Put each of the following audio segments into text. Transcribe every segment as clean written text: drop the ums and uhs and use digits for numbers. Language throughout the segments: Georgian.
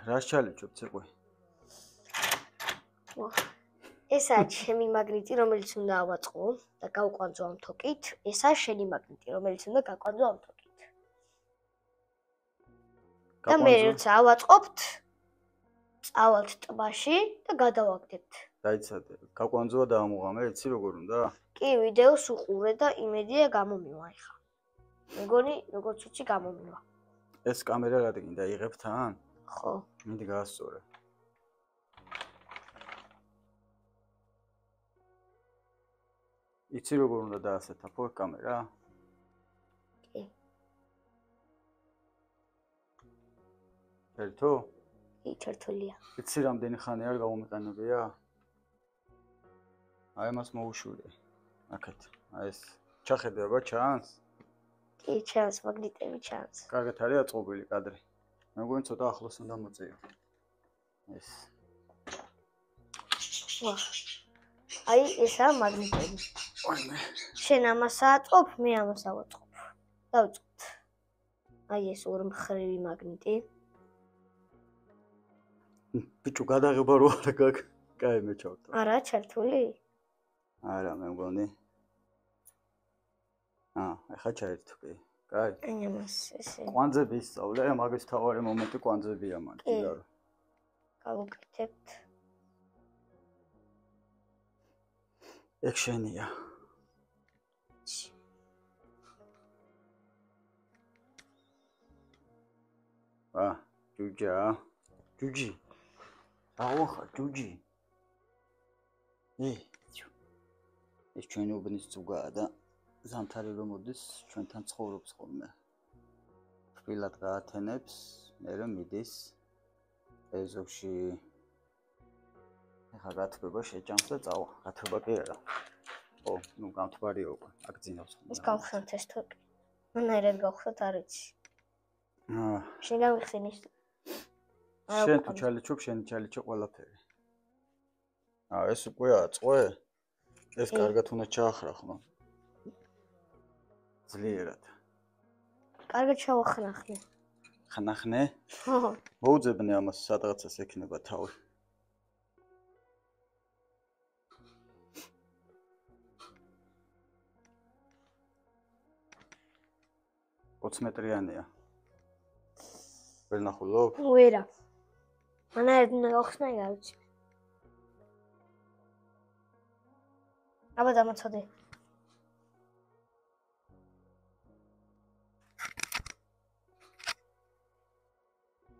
რას ჩალიჩობ ციყვი? ესაა ჩემი მაგნიტი, რომელიც უნდა ავაწყო და გავკვანძო ამ თოკით. ესაა შენი მაგნიტი, რომელიც უნდა გაკვანძო ამ თოკით. და მე როცა ავაწყობთ, წავალთ ტბაში და გადავაგდებთ. დაიცადე, გაკვანძოა და ამოღამე, იცი როგორ უნდა? კი, ვიდეოს უყურე და იმედია გამომივა ახლა. მეგონი, როგორც ვიცი, გამომივა. ეს კამერა რადგან დაიღებ თან? ხო. მინდი გაასწორე. იცი როგორ უნდა დაასეთაფო კამერა? კი. ერთო? კი, ჩართულია. იცი რამდენი ხანი არ გამომიყენებია? აი მას მოუშვიე. აქეთ. აი ეს ჩახედე აბა ჩანს? კი, ჩანს, მაგნიტები ჩანს. კარგად არის აწყობილი კადრი. მე მგონი ცოტა ახლოს უნდა მოწიო. ეს. აი, ესაა მაგნიტები. შენ ამას აწყობ, მე ამას ავაწყობ. დავწყობთ. აი ეს ორმხრივი მაგნიტი. ბიჭო, გადაღება რო არა გაქვს. კაი, მე ჩავთვალ. არა, ჩართული? არა, მე მგონი. ახლა ჩაერთო კი. კაი. აი ამას ესე. კვანძები ისწავლე, მაგის თავარი მომენტი კვანძებია მან. კი. გავუკეთებთ. ეგ შენია. ჯუჯა. ჯუჯი. აუხა, ჯუჯი. ეს ჩვენი უბნის ზუგაა და ზამთარი რომ მოდის, ჩვენთან ცხოვრობს ხოლმე. თბილად გაათენებს, მერე მიდის ეზოში. ახლა გათბება შეჭამს და წავა. გათბება კი არა. ო, ნუ გამთბარია უკვე, აგძინავს ხოლმე. ის გავხსნათ ეს თოკი. მანერად გავხსნათ არ იცი. შენ გავიხსენის. შენ თუ ჩალიჩობ, შენი ჩალიჩო ყველაფერი. ეს უკვე აწყვე? ეს კარგად უნდა ჩაახრახო. ძლიერად. კარგად ჩავახნახნე. ხნახნე? მოუძებნე ამას სადღაცას ექნება თავი. მეტრიანია. ვერ ნახულობ? ვერა. მანერად უნდა გავხსნა, არ ვიცი. აბა დამაცოდე.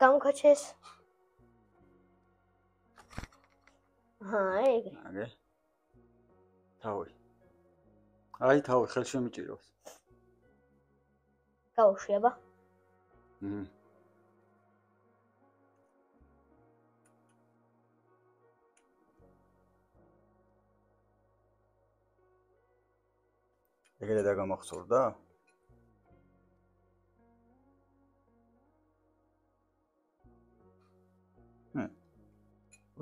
გამქაჩეს. ეგ. აგე. თავი. აი თავი ხელში მიჭირავს. გავუშვი აბა. ეგრე დაგამახსოვრდა?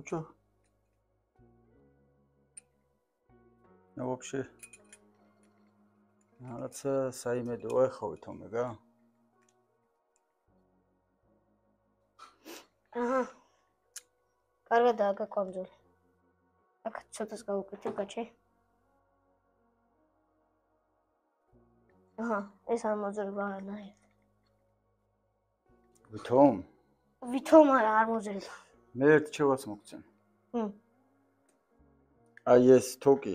Что? Ну вообще რაღაცა საიმედოა ეხავით ომეგა? კარგადაა გაკვანძული. აქ ცოტას გავუკეთებ გაჩი. ეს არ მოძრება არანაირად. ვითომ? ვითომ არ მოძრება. მე ერთ ჩევას მოგცემ. აი ეს თოკი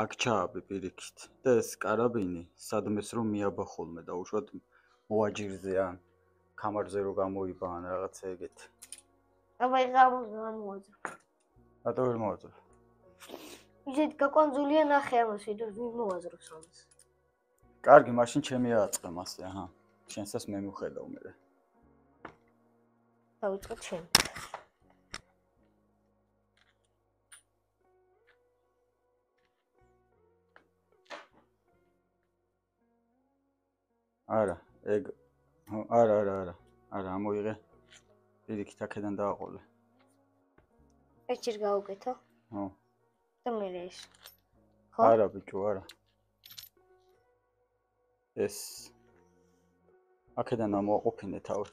აქ ჩააბე პირიქით და ეს კარაბინი სადმეს რომ მიაბა ხოლმე და უშუალოდ მოაჯირზე ან კამარზე რო გამოიბა ან რაღაცა ეგეთი. აბა ეს არ მოაძრება. რატო ვერ მოაძრებ? ისეთ გაკვანძულია ნახე ამას ვიდრე მოაძრებს ამას. კარგი, მაშინ ჩემი ააწყე მასე, შენსაც მე მიხედავ მერე. დავიწყოთ შენ. არა, ეგ არა, ამოიღე. პირიქით აქედან დააყოლე. ეს ჯერ გავუკეთო? ხო. და მე ეს. ხო? არა, ბიჭო, არა. ეს აქედან ამოაყოფინე თავი.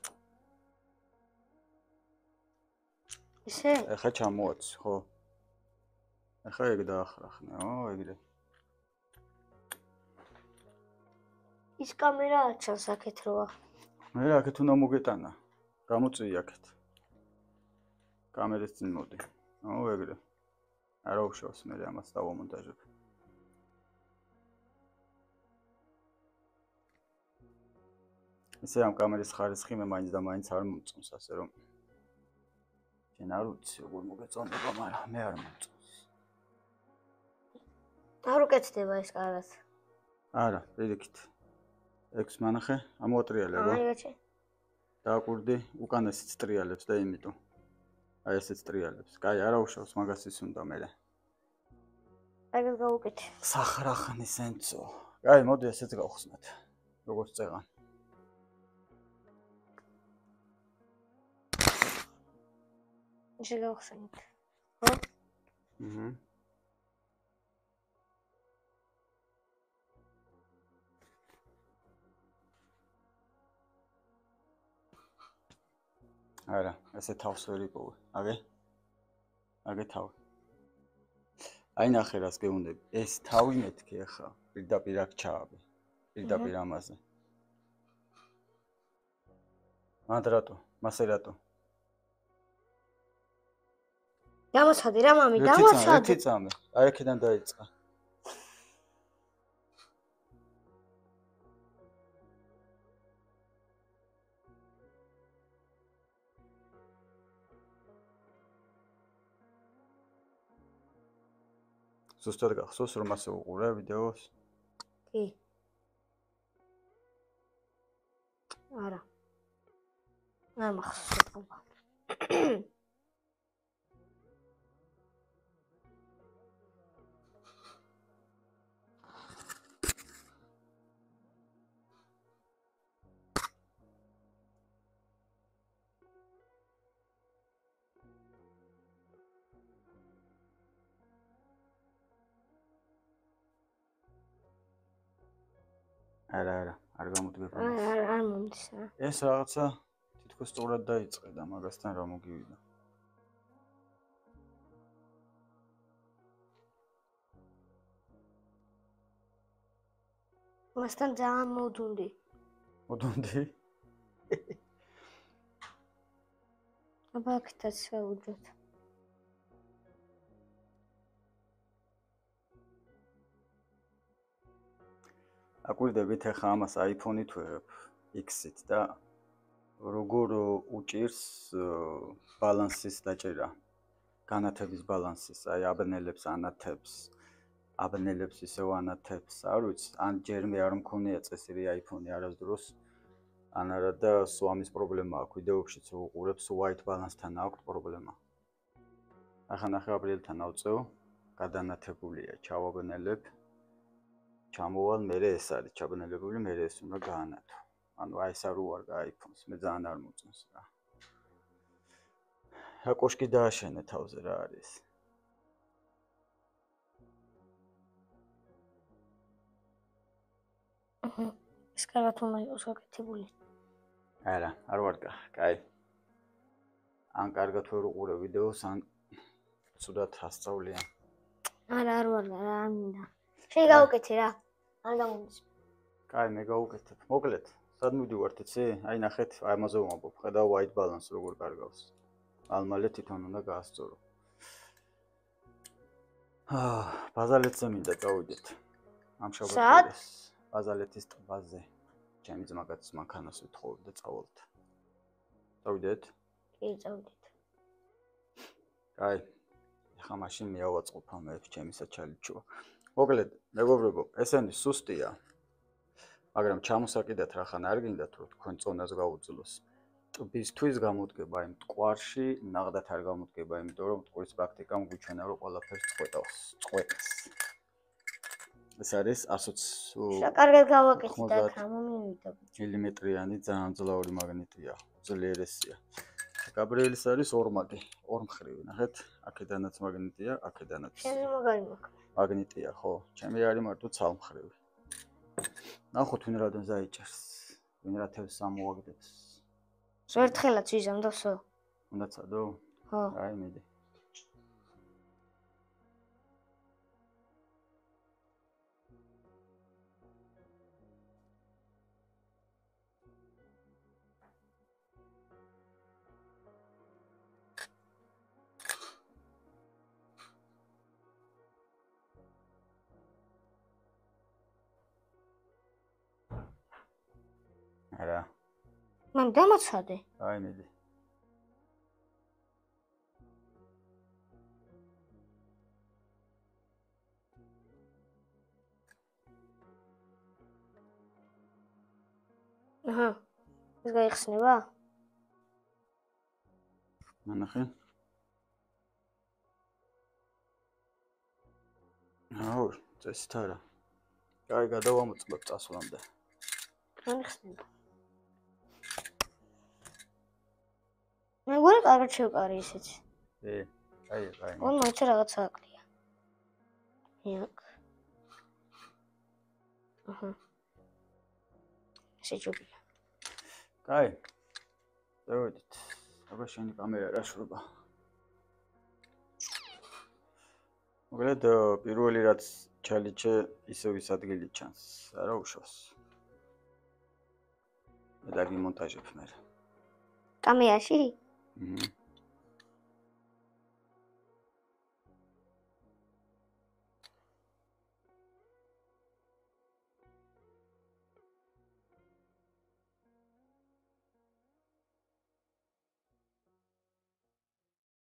ისე? ეხა ჩამოაცი, ხო? ეხა ეგ დაახრახნე, ეგრე. ის კამერა აჩანს აქეთ როა. მე აქეთ უნდა მოგეტანა. გამოწვი აქეთ. კამერის წინ მოდი. ეგრე. არა უშავს მე ამას დავამონტაჟებ. ისე ამ კამერის ხარისხი მე მაინც და მაინც არ მომწონს, ასე რომ შენ არ ვიცი როგორ მოგეწონება, მაგრამ მე არ მომწონს. არ უკეთდება ეს კარგად. არა, პირიქით. ექვს მანახე, ამოატრიალე, რა. აიგეჩი. დააკვირდი, უკანასიც ტრიალებს და იმიტომ. აი ესეც ტრიალებს. კაი, არა უშავს, მაგას ის უნდა მე. აიგეთ გავუკეთე. სახრახნის სენცო. კაი, მოდი ესეც გავხსნათ. როგორც წეღან. ისე გავხსენით. ხო? არა, ესე თავს ვერ იპოვე. აგე თავი. აი ნახე რას გეუნდები. ეს თავი მეთქი ახლა, პირდაპირ აქ ჩააბე. პირდაპირ ამაზე. მადრატო, მასერატო. დამოცხადი რა მამი, დამოცხადი. ერთი წამე. აი აქედან დაიწყა. ზუსტად გახსოვს რომ ასე უყურე ვიდეოს? კი. არა. არ მახსოვს. არა, არ გამოდგება. არ მომდის რა. ეს რაღაცა თითქოს სწორად დაიწყე და მაგასთან რა მოგივიდა. მასთან ძალიან მოდუნდი. მოდუნდი? აბა აქეთაც ვუძოთ. აკვირდებით ახლა ამას iPhone-ით ვიღებ X-ით და როგორ უჭირს ბალანსის დაჭერა. განათების ბალანსის, აი აბნელებს ანათებს, აბნელებს ისევ ანათებს, არ ვიცი, ან ჯერ მე არ მქონია წესიერი iPhone-ი არასდროს, ან არა და სულ ამის პრობლემა აქვს, ვიდეოებშიც უყურებ, სულ white balance-თან აქვს პრობლემა. ახლა ნახე აპრილთან ავწევ, გადანათებულია, ჩავაბნელებ. ჩამოვალ მე ეს არის ჩაბნელებული, მე ეს უნდა გაანათო. ანუ აი ეს არ უარგა iPhone-ს, მე ძალიან არ მოწონს რა. რა კოშკი დააშენე თავზე რა არის? ეს კარგად უნდა იყოს გაკეთებული. არა, არ ვარგა, კაი. ან კარგად ვერ უყურე ვიდეოს, ან ცუდად ასწავლიან. არა, არ ვარგა, არ მინდა. შენ გავუკეთე რა. არ გამომდის. კაი, მე გავუკეთებ. მოკლედ, სად მივდივართ იცი? აი ნახეთ, ამაზე ვამბობ. ხედავ white balance როგორ კარგავს. ალმალე თვითონ უნდა გაასწორო. ბაზალეთზე მინდა წავიდეთ. ამ შაბათს ბაზალეთის ტბაზე. ჩემი ძმაკაც მანქანას ვითხოვებ და წავალთ. წავიდეთ? კი, წავიდეთ. კაი. ახლა მაშინ მეავაწყობ ამებს ჩემისაც ჩალიჩუა. მოკლედ, მეგობრებო, ესენი სუსტია. მაგრამ ჩამოსაკიდათ რახან არ გინდათ რომ თქვენ წონას გაუძლოს. ტბისთვის გამოდგება იმ ტყვარში, ნაღდათ არ გამოდგება, იმიტომ რომ ტყვის პრაქტიკამ გვიჩვენა რომ ყველაფერს წყვეტავს. ეს არის 120 კარგად გავაკეთე და გამომივიდა. მილიმეტრიანი ძალიან ძლავრი მაგნიტია, ძლიერესია. გაბრიელის არის ორმაგი, ორმხრივი, ნახეთ, აქედანაც მაგნიტია, აქედანაც. შენ მაგარი მაქვს. მაგნიტია, ხო, ჩემი არის მარტო ცალმხრივი. ნახოთ ვინ რადენს დაიჭერს, ვინ რა თევზს ამოაგდებს. ზერთხელაც ვიზამ და ვსო. უნდა წადო? ხო. აი მიდი. არა. მან დამოცხადე. აი მიდი. აჰა. ეს გაიხსნება? მანახე. აუ, წესით არა. კაი, გადავამოწმებ წასვლამდე. განიხსნება. მე გონი კარგად შევკარი ისიც. აი. გონი მაინც რაღაცა აკლია. იაკ. აჰა. შეჭობია. კაი. დავედით. აბა შენი კამერა რა შრობა. მოკლედ პირველი რაც ჩალიჩე ისევ ის ადგილი ჩანს, არა უშავს. მე დაგიმონტაჟებ მე. კამერაში? Mhm.